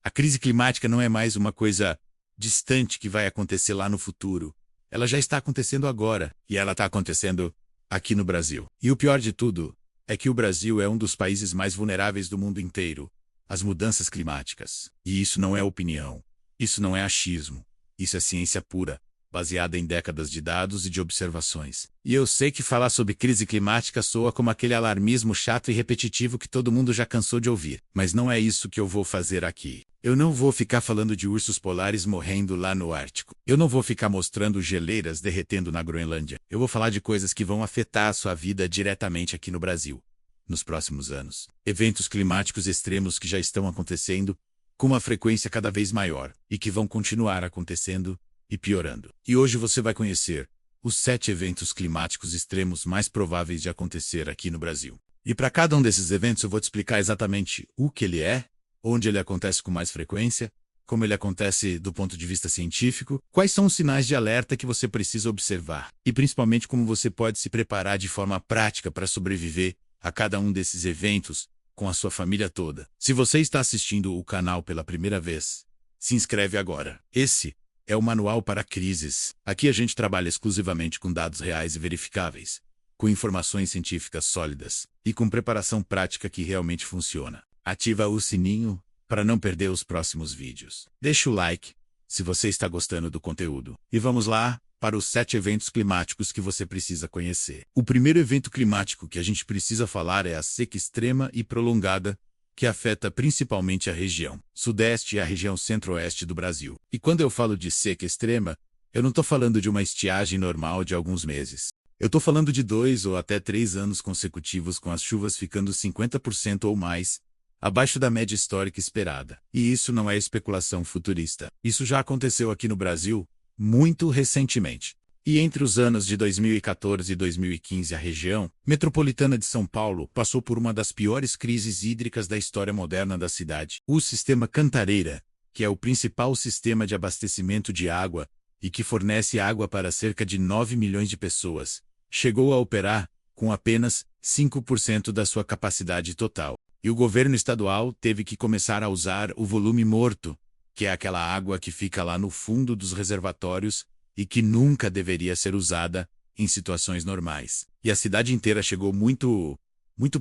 A crise climática não é mais uma coisa distante que vai acontecer lá no futuro. Ela já está acontecendo agora, e ela está acontecendo aqui no Brasil. E o pior de tudo é que o Brasil é um dos países mais vulneráveis do mundo inteiro às mudanças climáticas. E isso não é opinião, isso não é achismo, isso é ciência pura, baseada em décadas de dados e de observações. E eu sei que falar sobre crise climática soa como aquele alarmismo chato e repetitivo que todo mundo já cansou de ouvir. Mas não é isso que eu vou fazer aqui. Eu não vou ficar falando de ursos polares morrendo lá no Ártico. Eu não vou ficar mostrando geleiras derretendo na Groenlândia. Eu vou falar de coisas que vão afetar a sua vida diretamente aqui no Brasil, nos próximos anos. Eventos climáticos extremos que já estão acontecendo com uma frequência cada vez maior e que vão continuar acontecendo e piorando. E hoje você vai conhecer os 7 eventos climáticos extremos mais prováveis de acontecer aqui no Brasil. E para cada um desses eventos eu vou te explicar exatamente o que ele é, onde ele acontece com mais frequência, como ele acontece do ponto de vista científico, quais são os sinais de alerta que você precisa observar e principalmente como você pode se preparar de forma prática para sobreviver a cada um desses eventos com a sua família toda. Se você está assistindo o canal pela primeira vez, se inscreve agora. Esse é o Manual para Crises. Aqui a gente trabalha exclusivamente com dados reais e verificáveis, com informações científicas sólidas e com preparação prática que realmente funciona. Ativa o sininho para não perder os próximos vídeos. Deixa o like se você está gostando do conteúdo. E vamos lá para os 7 eventos climáticos que você precisa conhecer. O primeiro evento climático que a gente precisa falar é a seca extrema e prolongada, que afeta principalmente a região sudeste e a região centro-oeste do Brasil. E quando eu falo de seca extrema, eu não estou falando de uma estiagem normal de alguns meses. Eu estou falando de 2 ou até 3 anos consecutivos com as chuvas ficando 50% ou mais abaixo da média histórica esperada. E isso não é especulação futurista. Isso já aconteceu aqui no Brasil muito recentemente. E entre os anos de 2014 e 2015, a região metropolitana de São Paulo passou por uma das piores crises hídricas da história moderna da cidade. O sistema Cantareira, que é o principal sistema de abastecimento de água e que fornece água para cerca de 9 milhões de pessoas, chegou a operar com apenas 5% da sua capacidade total. E o governo estadual teve que começar a usar o volume morto, que é aquela água que fica lá no fundo dos reservatórios e que nunca deveria ser usada em situações normais. E a cidade inteira chegou muito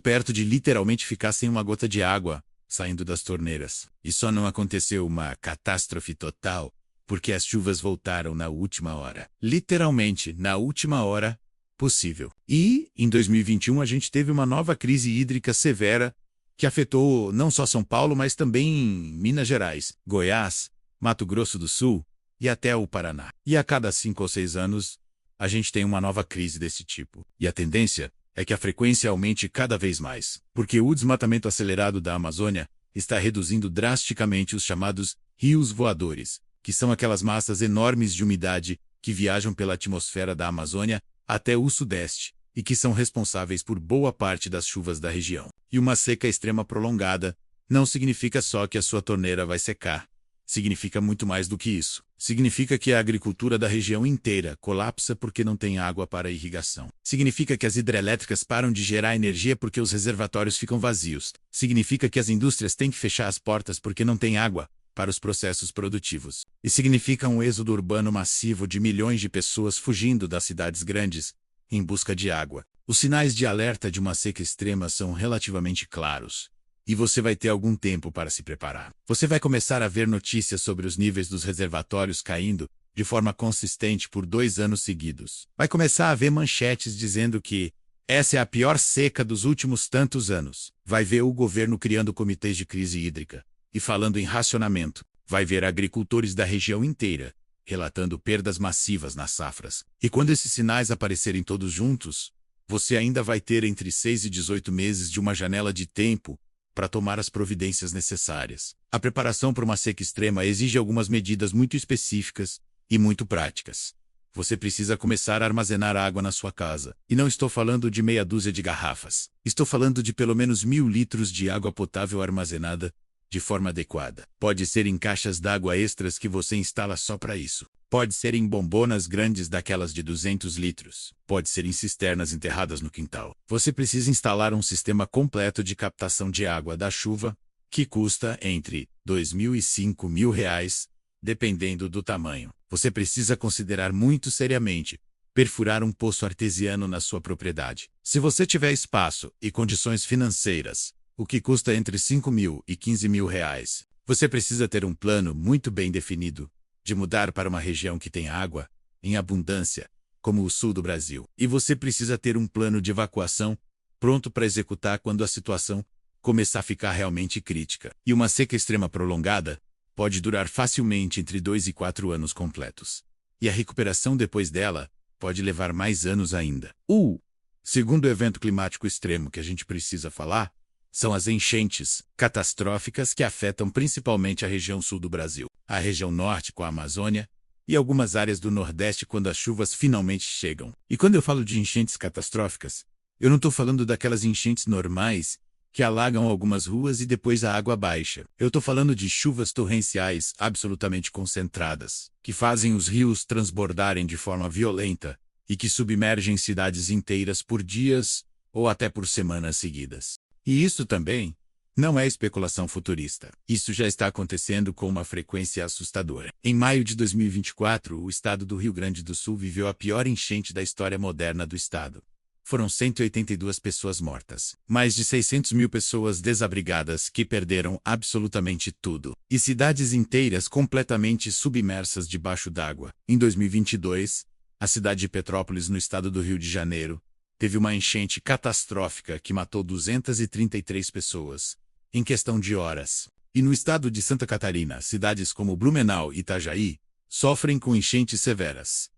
perto de literalmente ficar sem uma gota de água saindo das torneiras. E só não aconteceu uma catástrofe total porque as chuvas voltaram na última hora. Literalmente, na última hora possível. E, em 2021, a gente teve uma nova crise hídrica severa que afetou não só São Paulo, mas também Minas Gerais, Goiás, Mato Grosso do Sul e até o Paraná. E a cada 5 ou 6 anos, a gente tem uma nova crise desse tipo. E a tendência é que a frequência aumente cada vez mais, porque o desmatamento acelerado da Amazônia está reduzindo drasticamente os chamados rios voadores, que são aquelas massas enormes de umidade que viajam pela atmosfera da Amazônia até o sudeste e que são responsáveis por boa parte das chuvas da região. E uma seca extrema prolongada não significa só que a sua torneira vai secar. Significa muito mais do que isso. Significa que a agricultura da região inteira colapsa porque não tem água para irrigação. Significa que as hidrelétricas param de gerar energia porque os reservatórios ficam vazios. Significa que as indústrias têm que fechar as portas porque não tem água para os processos produtivos. E significa um êxodo urbano massivo de milhões de pessoas fugindo das cidades grandes em busca de água. Os sinais de alerta de uma seca extrema são relativamente claros. E você vai ter algum tempo para se preparar. Você vai começar a ver notícias sobre os níveis dos reservatórios caindo de forma consistente por 2 anos seguidos. Vai começar a ver manchetes dizendo que essa é a pior seca dos últimos tantos anos. Vai ver o governo criando comitês de crise hídrica e falando em racionamento. Vai ver agricultores da região inteira relatando perdas massivas nas safras. E quando esses sinais aparecerem todos juntos, você ainda vai ter entre 6 e 18 meses de uma janela de tempo para tomar as providências necessárias. A preparação para uma seca extrema exige algumas medidas muito específicas e muito práticas. Você precisa começar a armazenar água na sua casa. E não estou falando de meia dúzia de garrafas. Estou falando de pelo menos 1.000 litros de água potável armazenada de forma adequada. Pode ser em caixas d'água extras que você instala só para isso. Pode ser em bombonas grandes daquelas de 200 litros. Pode ser em cisternas enterradas no quintal. Você precisa instalar um sistema completo de captação de água da chuva que custa entre R$ 2.000 e R$ 5.000, dependendo do tamanho. Você precisa considerar muito seriamente perfurar um poço artesiano na sua propriedade. Se você tiver espaço e condições financeiras, o que custa entre R$ 5.000 e R$ 15.000, você precisa ter um plano muito bem definido de mudar para uma região que tem água em abundância, como o sul do Brasil. E você precisa ter um plano de evacuação pronto para executar quando a situação começar a ficar realmente crítica. E uma seca extrema prolongada pode durar facilmente entre 2 e 4 anos completos. E a recuperação depois dela pode levar mais anos ainda. O segundo evento climático extremo que a gente precisa falar são as enchentes catastróficas que afetam principalmente a região sul do Brasil, a região norte com a Amazônia e algumas áreas do Nordeste quando as chuvas finalmente chegam. E quando eu falo de enchentes catastróficas, eu não estou falando daquelas enchentes normais que alagam algumas ruas e depois a água baixa. Eu estou falando de chuvas torrenciais absolutamente concentradas, que fazem os rios transbordarem de forma violenta e que submergem cidades inteiras por dias ou até por semanas seguidas. E isso também não é especulação futurista. Isso já está acontecendo com uma frequência assustadora. Em maio de 2024, o estado do Rio Grande do Sul viveu a pior enchente da história moderna do estado. Foram 182 pessoas mortas, mais de 600 mil pessoas desabrigadas que perderam absolutamente tudo, e cidades inteiras completamente submersas debaixo d'água. Em 2022, a cidade de Petrópolis, no estado do Rio de Janeiro, teve uma enchente catastrófica que matou 233 pessoas, em questão de horas. E no estado de Santa Catarina, cidades como Blumenau e Itajaí sofrem com enchentes severas,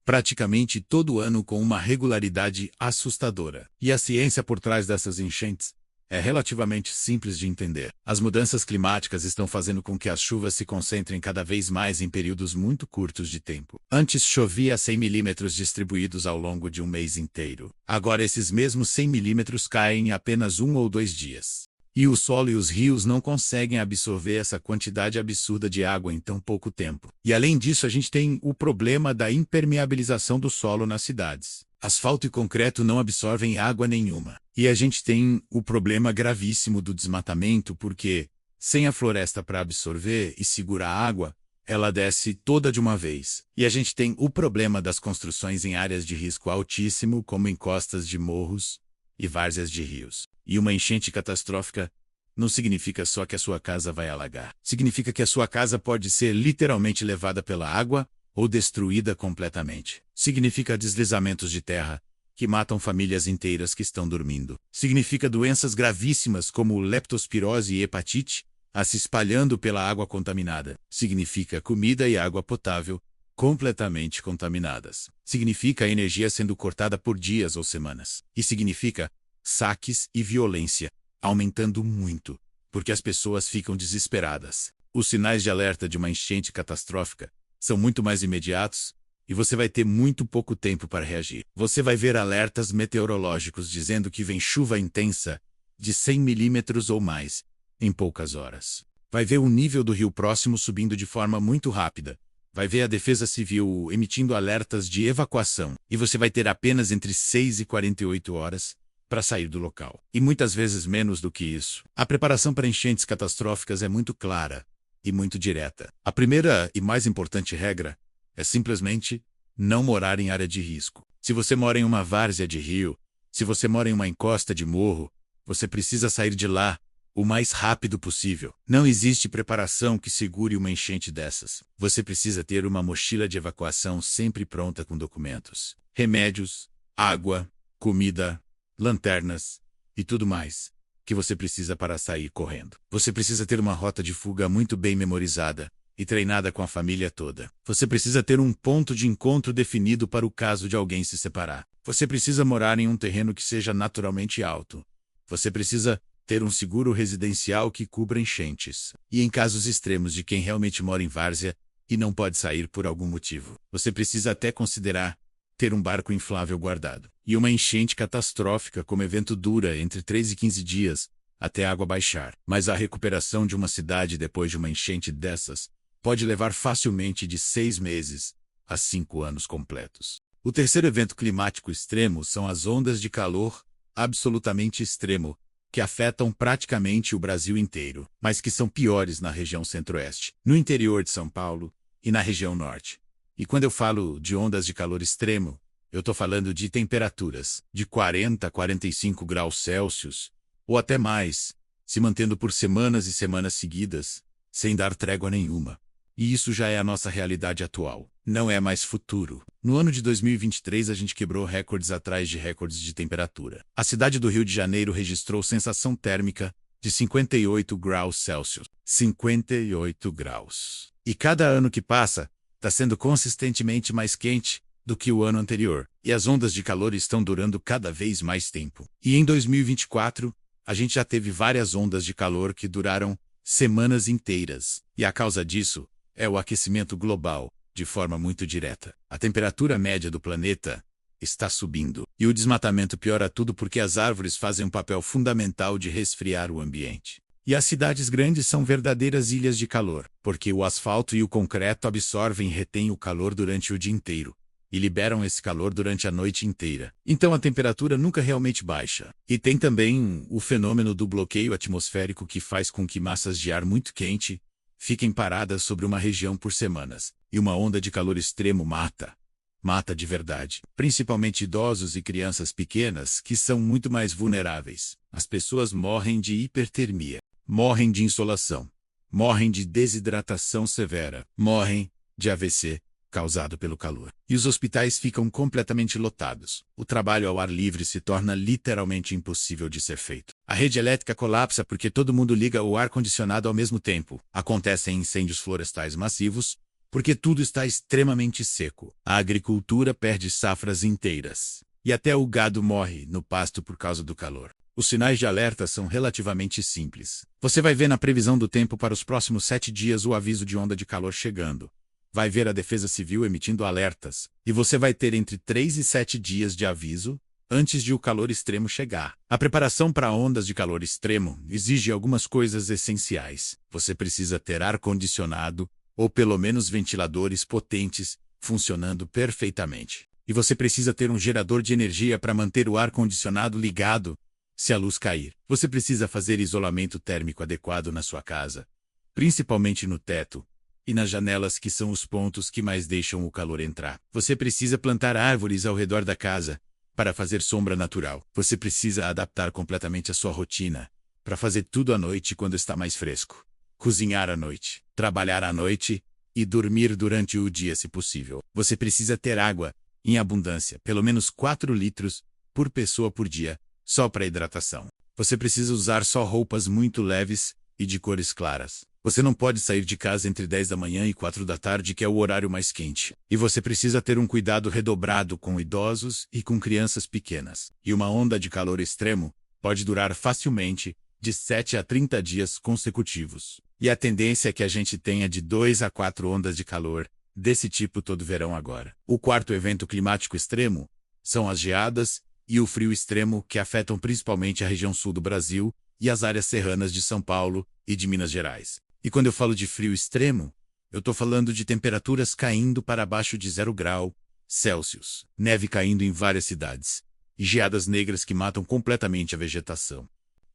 praticamente todo ano com uma regularidade assustadora. E a ciência por trás dessas enchentes é relativamente simples de entender. As mudanças climáticas estão fazendo com que as chuvas se concentrem cada vez mais em períodos muito curtos de tempo. Antes chovia 100 milímetros distribuídos ao longo de um mês inteiro. Agora esses mesmos 100 milímetros caem em apenas 1 ou 2 dias. E o solo e os rios não conseguem absorver essa quantidade absurda de água em tão pouco tempo. E além disso, a gente tem o problema da impermeabilização do solo nas cidades. Asfalto e concreto não absorvem água nenhuma. E a gente tem o problema gravíssimo do desmatamento, porque, sem a floresta para absorver e segurar a água, ela desce toda de uma vez. E a gente tem o problema das construções em áreas de risco altíssimo, como encostas de morros e várzeas de rios. E uma enchente catastrófica não significa só que a sua casa vai alagar. Significa que a sua casa pode ser literalmente levada pela água ou destruída completamente. Significa deslizamentos de terra que matam famílias inteiras que estão dormindo. Significa doenças gravíssimas como leptospirose e hepatite se espalhando pela água contaminada. Significa comida e água potável completamente contaminadas. Significa energia sendo cortada por dias ou semanas. E significa saques e violência aumentando muito, porque as pessoas ficam desesperadas. Os sinais de alerta de uma enchente catastrófica são muito mais imediatos e você vai ter muito pouco tempo para reagir. Você vai ver alertas meteorológicos dizendo que vem chuva intensa de 100 milímetros ou mais em poucas horas. Vai ver o nível do rio próximo subindo de forma muito rápida. Vai ver a Defesa Civil emitindo alertas de evacuação e você vai ter apenas entre 6 e 48 horas para sair do local. E muitas vezes menos do que isso. A preparação para enchentes catastróficas é muito clara e muito direta. A primeira e mais importante regra é simplesmente não morar em área de risco. Se você mora em uma várzea de rio, se você mora em uma encosta de morro, você precisa sair de lá o mais rápido possível. Não existe preparação que segure uma enchente dessas. Você precisa ter uma mochila de evacuação sempre pronta com documentos, remédios, água, comida, lanternas e tudo mais que você precisa para sair correndo. Você precisa ter uma rota de fuga muito bem memorizada e treinada com a família toda. Você precisa ter um ponto de encontro definido para o caso de alguém se separar. Você precisa morar em um terreno que seja naturalmente alto. Você precisa ter um seguro residencial que cubra enchentes. E em casos extremos de quem realmente mora em várzea e não pode sair por algum motivo, você precisa até considerar ter um barco inflável guardado. E uma enchente catastrófica como evento dura entre 3 e 15 dias até a água baixar. Mas a recuperação de uma cidade depois de uma enchente dessas pode levar facilmente de 6 meses a 5 anos completos. O terceiro evento climático extremo são as ondas de calor absolutamente extremo, que afetam praticamente o Brasil inteiro, mas que são piores na região centro-oeste, no interior de São Paulo e na região norte. E quando eu falo de ondas de calor extremo, eu estou falando de temperaturas de 40 a 45 graus Celsius, ou até mais, se mantendo por semanas e semanas seguidas, sem dar trégua nenhuma. E isso já é a nossa realidade atual, não é mais futuro. No ano de 2023 a gente quebrou recordes atrás de recordes de temperatura. A cidade do Rio de Janeiro registrou sensação térmica de 58 graus Celsius. 58 graus. E cada ano que passa, está sendo consistentemente mais quente do que o ano anterior. E as ondas de calor estão durando cada vez mais tempo. E em 2024, a gente já teve várias ondas de calor que duraram semanas inteiras. E a causa disso é o aquecimento global, de forma muito direta. A temperatura média do planeta está subindo. E o desmatamento piora tudo porque as árvores fazem um papel fundamental de resfriar o ambiente. E as cidades grandes são verdadeiras ilhas de calor, porque o asfalto e o concreto absorvem e retêm o calor durante o dia inteiro, e liberam esse calor durante a noite inteira. Então a temperatura nunca realmente baixa. E tem também o fenômeno do bloqueio atmosférico que faz com que massas de ar muito quente fiquem paradas sobre uma região por semanas. E uma onda de calor extremo mata. Mata de verdade. Principalmente idosos e crianças pequenas, que são muito mais vulneráveis. As pessoas morrem de hipertermia. Morrem de insolação. Morrem de desidratação severa. Morrem de AVC, causado pelo calor. E os hospitais ficam completamente lotados. O trabalho ao ar livre se torna literalmente impossível de ser feito. A rede elétrica colapsa porque todo mundo liga o ar-condicionado ao mesmo tempo. Acontecem incêndios florestais massivos, porque tudo está extremamente seco. A agricultura perde safras inteiras. E até o gado morre no pasto por causa do calor. Os sinais de alerta são relativamente simples. Você vai ver na previsão do tempo para os próximos 7 dias o aviso de onda de calor chegando. Vai ver a Defesa Civil emitindo alertas, e você vai ter entre 3 e 7 dias de aviso antes de o calor extremo chegar. A preparação para ondas de calor extremo exige algumas coisas essenciais. Você precisa ter ar-condicionado, ou pelo menos ventiladores potentes, funcionando perfeitamente. E você precisa ter um gerador de energia para manter o ar-condicionado ligado se a luz cair. Você precisa fazer isolamento térmico adequado na sua casa, principalmente no teto e nas janelas, que são os pontos que mais deixam o calor entrar. Você precisa plantar árvores ao redor da casa para fazer sombra natural. Você precisa adaptar completamente a sua rotina para fazer tudo à noite quando está mais fresco. Cozinhar à noite, trabalhar à noite e dormir durante o dia se possível. Você precisa ter água em abundância, pelo menos 4 litros por pessoa por dia, só para hidratação. Você precisa usar só roupas muito leves e de cores claras. Você não pode sair de casa entre 10 da manhã e 4 da tarde, que é o horário mais quente. E você precisa ter um cuidado redobrado com idosos e com crianças pequenas. E uma onda de calor extremo pode durar facilmente de 7 a 30 dias consecutivos. E a tendência é que a gente tenha de 2 a 4 ondas de calor desse tipo todo verão agora. O quarto evento climático extremo são as geadas e o frio extremo, que afetam principalmente a região sul do Brasil e as áreas serranas de São Paulo e de Minas Gerais. E quando eu falo de frio extremo, eu estou falando de temperaturas caindo para abaixo de 0 grau Celsius, neve caindo em várias cidades, e geadas negras que matam completamente a vegetação.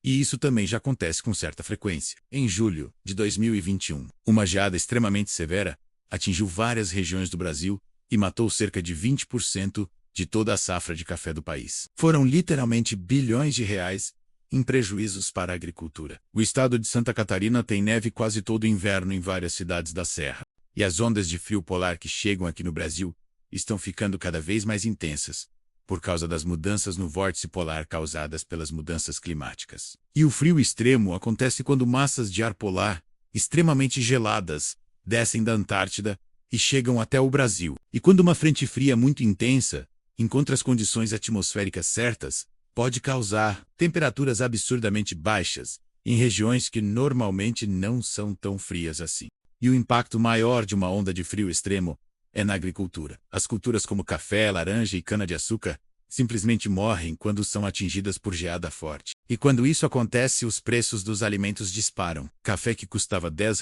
E isso também já acontece com certa frequência. Em julho de 2021, uma geada extremamente severa atingiu várias regiões do Brasil e matou cerca de 20% de toda a safra de café do país. Foram literalmente bilhões de reais em prejuízos para a agricultura. O estado de Santa Catarina tem neve quase todo o inverno em várias cidades da Serra. E as ondas de frio polar que chegam aqui no Brasil estão ficando cada vez mais intensas, por causa das mudanças no vórtice polar causadas pelas mudanças climáticas. E o frio extremo acontece quando massas de ar polar, extremamente geladas, descem da Antártida e chegam até o Brasil. E quando uma frente fria muito intensa encontra as condições atmosféricas certas, pode causar temperaturas absurdamente baixas em regiões que normalmente não são tão frias assim. E o impacto maior de uma onda de frio extremo é na agricultura. As culturas como café, laranja e cana-de-açúcar simplesmente morrem quando são atingidas por geada forte. E quando isso acontece, os preços dos alimentos disparam. Café que custava R$ 10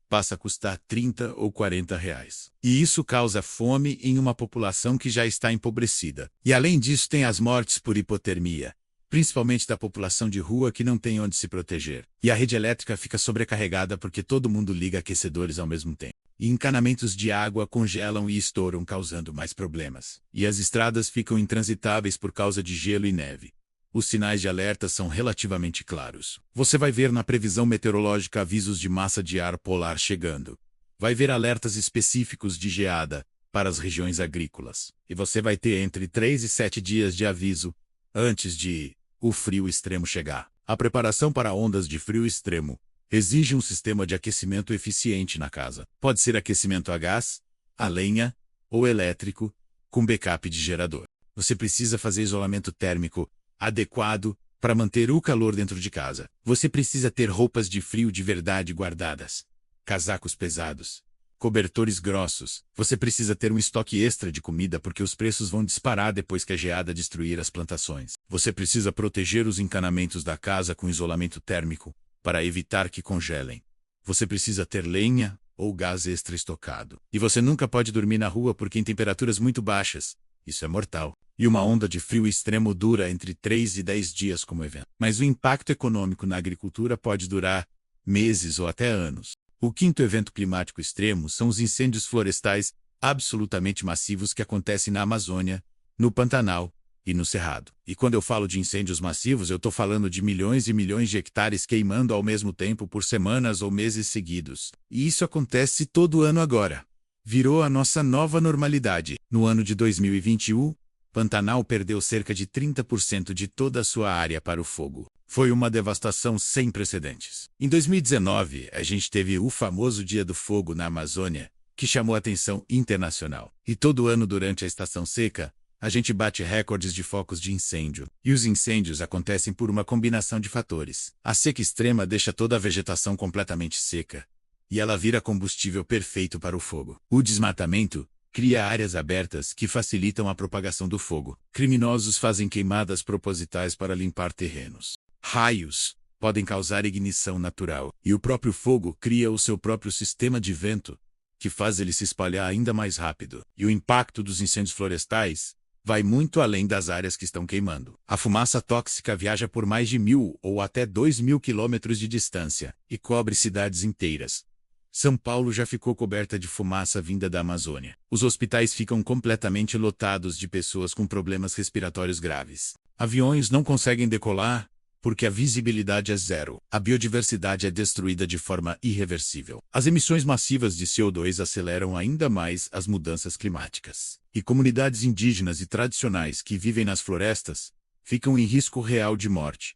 passa a custar 30 ou 40 reais. E isso causa fome em uma população que já está empobrecida. E além disso tem as mortes por hipotermia, principalmente da população de rua que não tem onde se proteger. E a rede elétrica fica sobrecarregada porque todo mundo liga aquecedores ao mesmo tempo. E encanamentos de água congelam e estouram, causando mais problemas. E as estradas ficam intransitáveis por causa de gelo e neve. Os sinais de alerta são relativamente claros. Você vai ver na previsão meteorológica avisos de massa de ar polar chegando. Vai ver alertas específicos de geada para as regiões agrícolas. E você vai ter entre 3 e 7 dias de aviso antes de o frio extremo chegar. A preparação para ondas de frio extremo exige um sistema de aquecimento eficiente na casa. Pode ser aquecimento a gás, a lenha ou elétrico, com backup de gerador. Você precisa fazer isolamento térmico adequado para manter o calor dentro de casa. Você precisa ter roupas de frio de verdade guardadas, casacos pesados, cobertores grossos. Você precisa ter um estoque extra de comida porque os preços vão disparar depois que a geada destruir as plantações. Você precisa proteger os encanamentos da casa com isolamento térmico para evitar que congelem. Você precisa ter lenha ou gás extra estocado. E você nunca pode dormir na rua porque em temperaturas muito baixas, isso é mortal. E uma onda de frio extremo dura entre 3 e 10 dias como evento. Mas o impacto econômico na agricultura pode durar meses ou até anos. O quinto evento climático extremo são os incêndios florestais absolutamente massivos que acontecem na Amazônia, no Pantanal e no Cerrado. E quando eu falo de incêndios massivos, eu estou falando de milhões e milhões de hectares queimando ao mesmo tempo por semanas ou meses seguidos. E isso acontece todo ano agora. Virou a nossa nova normalidade. No ano de 2021, Pantanal perdeu cerca de 30% de toda a sua área para o fogo. Foi uma devastação sem precedentes. Em 2019, a gente teve o famoso Dia do Fogo na Amazônia, que chamou a atenção internacional. E todo ano durante a estação seca, a gente bate recordes de focos de incêndio. E os incêndios acontecem por uma combinação de fatores. A seca extrema deixa toda a vegetação completamente seca, e ela vira combustível perfeito para o fogo. O desmatamento cria áreas abertas que facilitam a propagação do fogo. Criminosos fazem queimadas propositais para limpar terrenos. Raios podem causar ignição natural. E o próprio fogo cria o seu próprio sistema de vento, que faz ele se espalhar ainda mais rápido. E o impacto dos incêndios florestais vai muito além das áreas que estão queimando. A fumaça tóxica viaja por mais de 1.000 ou até 2.000 quilômetros de distância e cobre cidades inteiras. São Paulo já ficou coberta de fumaça vinda da Amazônia. Os hospitais ficam completamente lotados de pessoas com problemas respiratórios graves. Aviões não conseguem decolar porque a visibilidade é zero. A biodiversidade é destruída de forma irreversível. As emissões massivas de CO2 aceleram ainda mais as mudanças climáticas. E comunidades indígenas e tradicionais que vivem nas florestas ficam em risco real de morte.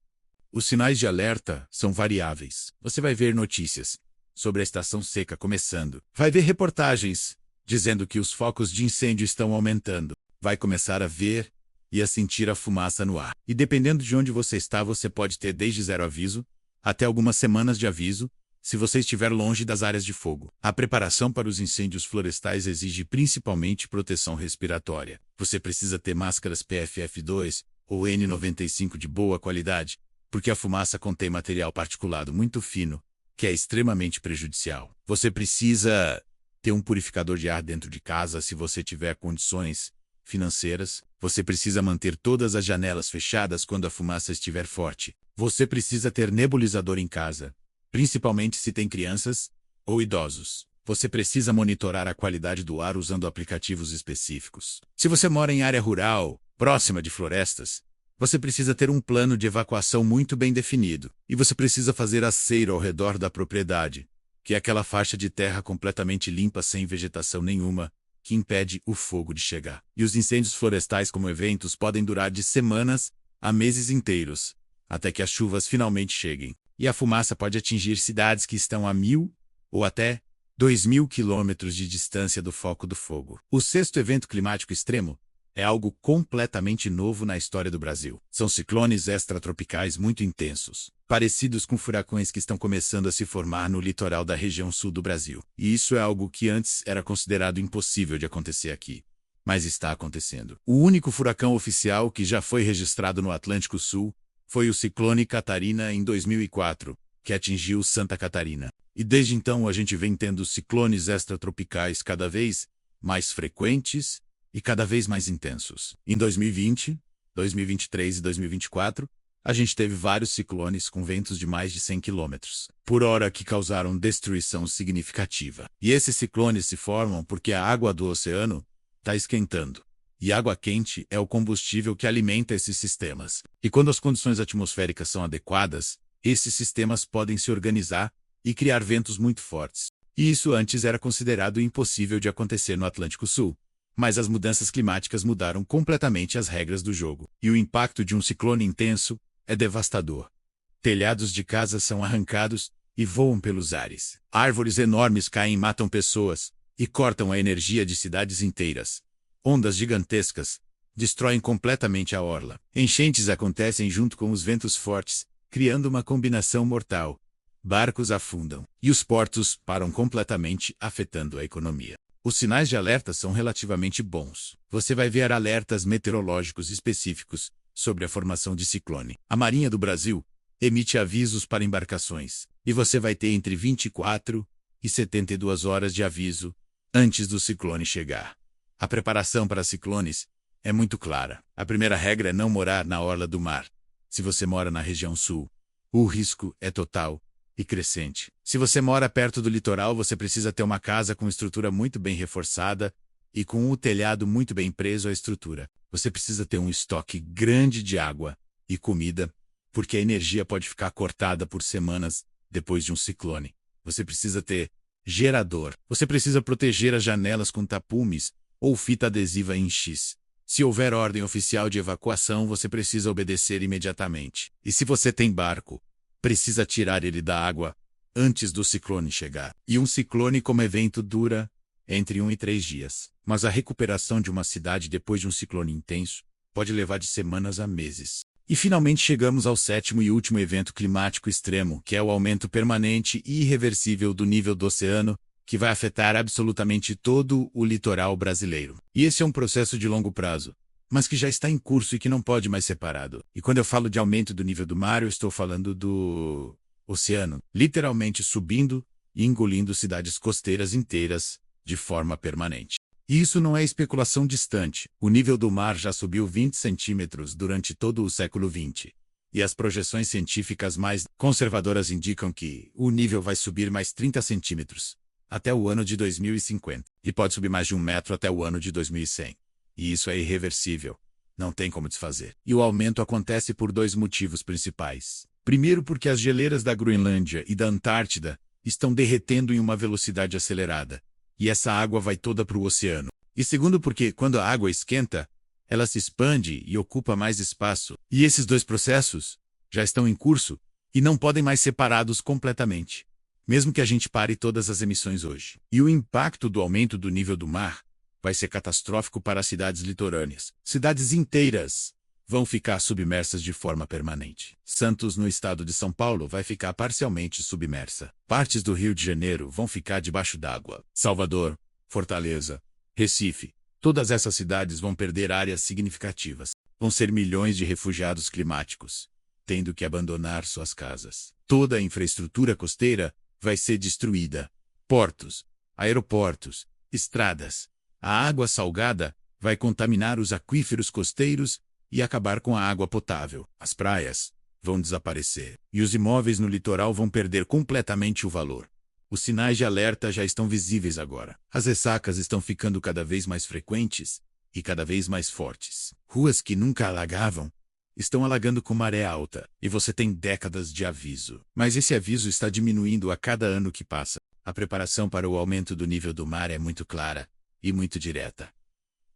Os sinais de alerta são variáveis. Você vai ver notícias sobre a estação seca começando. Vai ver reportagens dizendo que os focos de incêndio estão aumentando. Vai começar a ver e a sentir a fumaça no ar. E dependendo de onde você está, você pode ter desde 0 aviso até algumas semanas de aviso, se você estiver longe das áreas de fogo. A preparação para os incêndios florestais exige principalmente proteção respiratória. Você precisa ter máscaras PFF2 ou N95 de boa qualidade, porque a fumaça contém material particulado muito fino, que é extremamente prejudicial. Você precisa ter um purificador de ar dentro de casa se você tiver condições financeiras. Você precisa manter todas as janelas fechadas quando a fumaça estiver forte. Você precisa ter nebulizador em casa, principalmente se tem crianças ou idosos. Você precisa monitorar a qualidade do ar usando aplicativos específicos. Se você mora em área rural, próxima de florestas, você precisa ter um plano de evacuação muito bem definido. E você precisa fazer aceiro ao redor da propriedade, que é aquela faixa de terra completamente limpa sem vegetação nenhuma, que impede o fogo de chegar. E os incêndios florestais como eventos podem durar de semanas a meses inteiros, até que as chuvas finalmente cheguem. E a fumaça pode atingir cidades que estão a 1.000 ou até 2.000 quilômetros de distância do foco do fogo. O sexto evento climático extremo é algo completamente novo na história do Brasil. São ciclones extratropicais muito intensos, parecidos com furacões que estão começando a se formar no litoral da região sul do Brasil. E isso é algo que antes era considerado impossível de acontecer aqui, mas está acontecendo. O único furacão oficial que já foi registrado no Atlântico Sul foi o ciclone Catarina em 2004, que atingiu Santa Catarina. E desde então a gente vem tendo ciclones extratropicais cada vez mais frequentes e cada vez mais intensos. Em 2020, 2023 e 2024, a gente teve vários ciclones com ventos de mais de 100 km/h que causaram destruição significativa. E esses ciclones se formam porque a água do oceano está esquentando. E água quente é o combustível que alimenta esses sistemas. E quando as condições atmosféricas são adequadas, esses sistemas podem se organizar e criar ventos muito fortes. E isso antes era considerado impossível de acontecer no Atlântico Sul. Mas as mudanças climáticas mudaram completamente as regras do jogo. E o impacto de um ciclone intenso é devastador. Telhados de casas são arrancados e voam pelos ares. Árvores enormes caem e matam pessoas e cortam a energia de cidades inteiras. Ondas gigantescas destroem completamente a orla. Enchentes acontecem junto com os ventos fortes, criando uma combinação mortal. Barcos afundam e os portos param completamente, afetando a economia. Os sinais de alerta são relativamente bons. Você vai ver alertas meteorológicos específicos sobre a formação de ciclone. A Marinha do Brasil emite avisos para embarcações, e você vai ter entre 24 e 72 horas de aviso antes do ciclone chegar. A preparação para ciclones é muito clara. A primeira regra é não morar na orla do mar. Se você mora na região sul, o risco é total e crescente. Se você mora perto do litoral, você precisa ter uma casa com estrutura muito bem reforçada e com o telhado muito bem preso à estrutura. Você precisa ter um estoque grande de água e comida, porque a energia pode ficar cortada por semanas depois de um ciclone. Você precisa ter gerador. Você precisa proteger as janelas com tapumes ou fita adesiva em X. Se houver ordem oficial de evacuação, você precisa obedecer imediatamente. E se você tem barco, precisa tirar ele da água antes do ciclone chegar. E um ciclone como evento dura entre 1 e 3 dias. Mas a recuperação de uma cidade depois de um ciclone intenso pode levar de semanas a meses. E finalmente chegamos ao sétimo e último evento climático extremo, que é o aumento permanente e irreversível do nível do oceano, que vai afetar absolutamente todo o litoral brasileiro. E esse é um processo de longo prazo, mas que já está em curso e que não pode mais ser parado. E quando eu falo de aumento do nível do mar, eu estou falando do oceano, literalmente subindo e engolindo cidades costeiras inteiras de forma permanente. E isso não é especulação distante. O nível do mar já subiu 20 centímetros durante todo o século XX. E as projeções científicas mais conservadoras indicam que o nível vai subir mais 30 centímetros até o ano de 2050. E pode subir mais de 1 metro até o ano de 2100. E isso é irreversível. Não tem como desfazer. E o aumento acontece por 2 motivos principais. Primeiro, porque as geleiras da Groenlândia e da Antártida estão derretendo em uma velocidade acelerada. E essa água vai toda para o oceano. E segundo, porque quando a água esquenta, ela se expande e ocupa mais espaço. E esses 2 processos já estão em curso e não podem mais ser parados completamente, mesmo que a gente pare todas as emissões hoje. E o impacto do aumento do nível do mar vai ser catastrófico para as cidades litorâneas. Cidades inteiras vão ficar submersas de forma permanente. Santos, no estado de São Paulo, vai ficar parcialmente submersa. Partes do Rio de Janeiro vão ficar debaixo d'água. Salvador, Fortaleza, Recife, todas essas cidades vão perder áreas significativas. Vão ser milhões de refugiados climáticos, tendo que abandonar suas casas. Toda a infraestrutura costeira vai ser destruída. Portos, aeroportos, estradas. A água salgada vai contaminar os aquíferos costeiros e acabar com a água potável. As praias vão desaparecer. E os imóveis no litoral vão perder completamente o valor. Os sinais de alerta já estão visíveis agora. As ressacas estão ficando cada vez mais frequentes e cada vez mais fortes. Ruas que nunca alagavam estão alagando com maré alta. E você tem décadas de aviso. Mas esse aviso está diminuindo a cada ano que passa. A preparação para o aumento do nível do mar é muito clara e muito direta.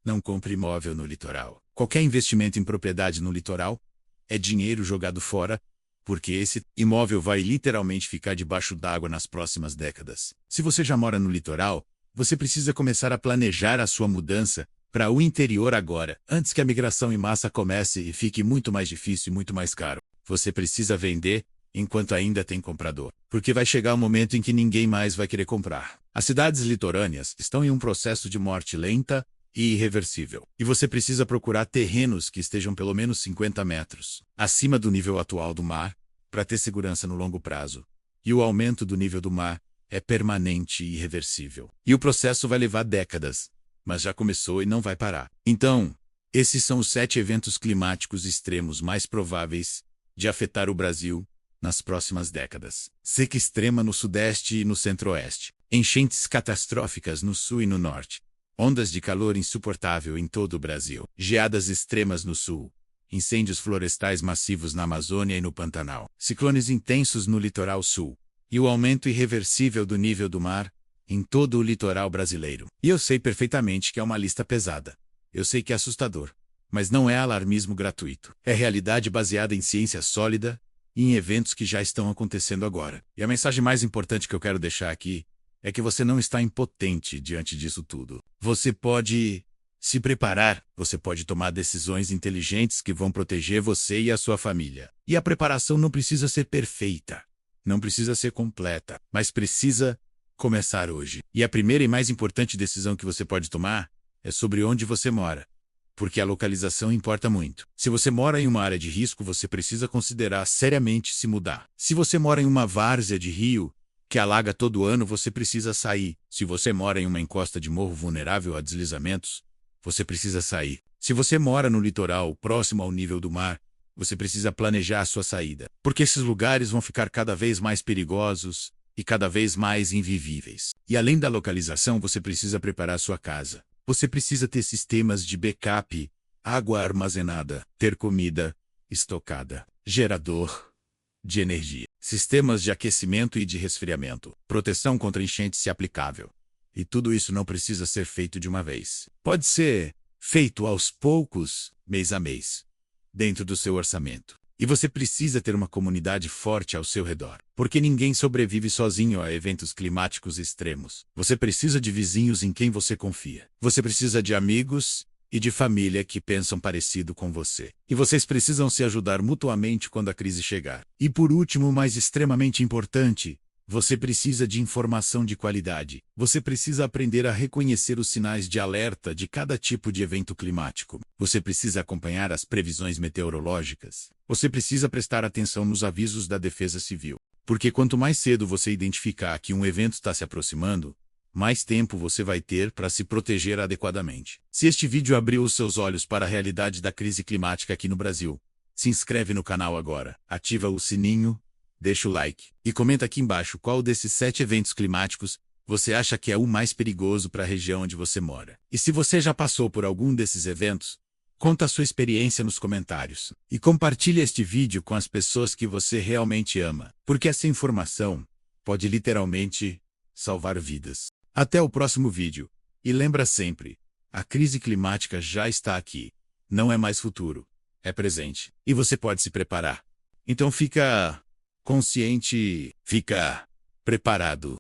Não compre imóvel no litoral. Qualquer investimento em propriedade no litoral é dinheiro jogado fora, porque esse imóvel vai literalmente ficar debaixo d'água nas próximas décadas. Se você já mora no litoral, você precisa começar a planejar a sua mudança para o interior agora, antes que a migração em massa comece e fique muito mais difícil e muito mais caro. Você precisa vender enquanto ainda tem comprador, porque vai chegar um momento em que ninguém mais vai querer comprar. As cidades litorâneas estão em um processo de morte lenta e irreversível. E você precisa procurar terrenos que estejam pelo menos 50 metros acima do nível atual do mar para ter segurança no longo prazo. E o aumento do nível do mar é permanente e irreversível. E o processo vai levar décadas, mas já começou e não vai parar. Então, esses são os 7 eventos climáticos extremos mais prováveis de afetar o Brasil nas próximas décadas. Seca extrema no Sudeste e no Centro-Oeste. Enchentes catastróficas no Sul e no Norte. Ondas de calor insuportável em todo o Brasil. Geadas extremas no Sul. Incêndios florestais massivos na Amazônia e no Pantanal. Ciclones intensos no litoral sul. E o aumento irreversível do nível do mar em todo o litoral brasileiro. E eu sei perfeitamente que é uma lista pesada. Eu sei que é assustador. Mas não é alarmismo gratuito. É realidade baseada em ciência sólida e em eventos que já estão acontecendo agora. E a mensagem mais importante que eu quero deixar aqui é que você não está impotente diante disso tudo. Você pode se preparar, você pode tomar decisões inteligentes que vão proteger você e a sua família. E a preparação não precisa ser perfeita, não precisa ser completa, mas precisa começar hoje. E a primeira e mais importante decisão que você pode tomar é sobre onde você mora. Porque a localização importa muito. Se você mora em uma área de risco, você precisa considerar seriamente se mudar. Se você mora em uma várzea de rio que alaga todo ano, você precisa sair. Se você mora em uma encosta de morro vulnerável a deslizamentos, você precisa sair. Se você mora no litoral, próximo ao nível do mar, você precisa planejar a sua saída. Porque esses lugares vão ficar cada vez mais perigosos e cada vez mais invivíveis. E além da localização, você precisa preparar sua casa. Você precisa ter sistemas de backup, água armazenada, ter comida estocada, gerador de energia, sistemas de aquecimento e de resfriamento, proteção contra enchente se aplicável. E tudo isso não precisa ser feito de uma vez. Pode ser feito aos poucos, mês a mês, dentro do seu orçamento. E você precisa ter uma comunidade forte ao seu redor, porque ninguém sobrevive sozinho a eventos climáticos extremos. Você precisa de vizinhos em quem você confia. Você precisa de amigos e de família que pensam parecido com você. E vocês precisam se ajudar mutuamente quando a crise chegar. E por último, mas extremamente importante, você precisa de informação de qualidade. Você precisa aprender a reconhecer os sinais de alerta de cada tipo de evento climático. Você precisa acompanhar as previsões meteorológicas. Você precisa prestar atenção nos avisos da Defesa Civil. Porque quanto mais cedo você identificar que um evento está se aproximando, mais tempo você vai ter para se proteger adequadamente. Se este vídeo abriu os seus olhos para a realidade da crise climática aqui no Brasil, se inscreve no canal agora, ativa o sininho, deixa o like e comenta aqui embaixo qual desses 7 eventos climáticos você acha que é o mais perigoso para a região onde você mora. E se você já passou por algum desses eventos, conta a sua experiência nos comentários. E compartilhe este vídeo com as pessoas que você realmente ama, porque essa informação pode literalmente salvar vidas. Até o próximo vídeo. E lembra sempre, a crise climática já está aqui. Não é mais futuro, é presente. E você pode se preparar. Então fica consciente, fica preparado.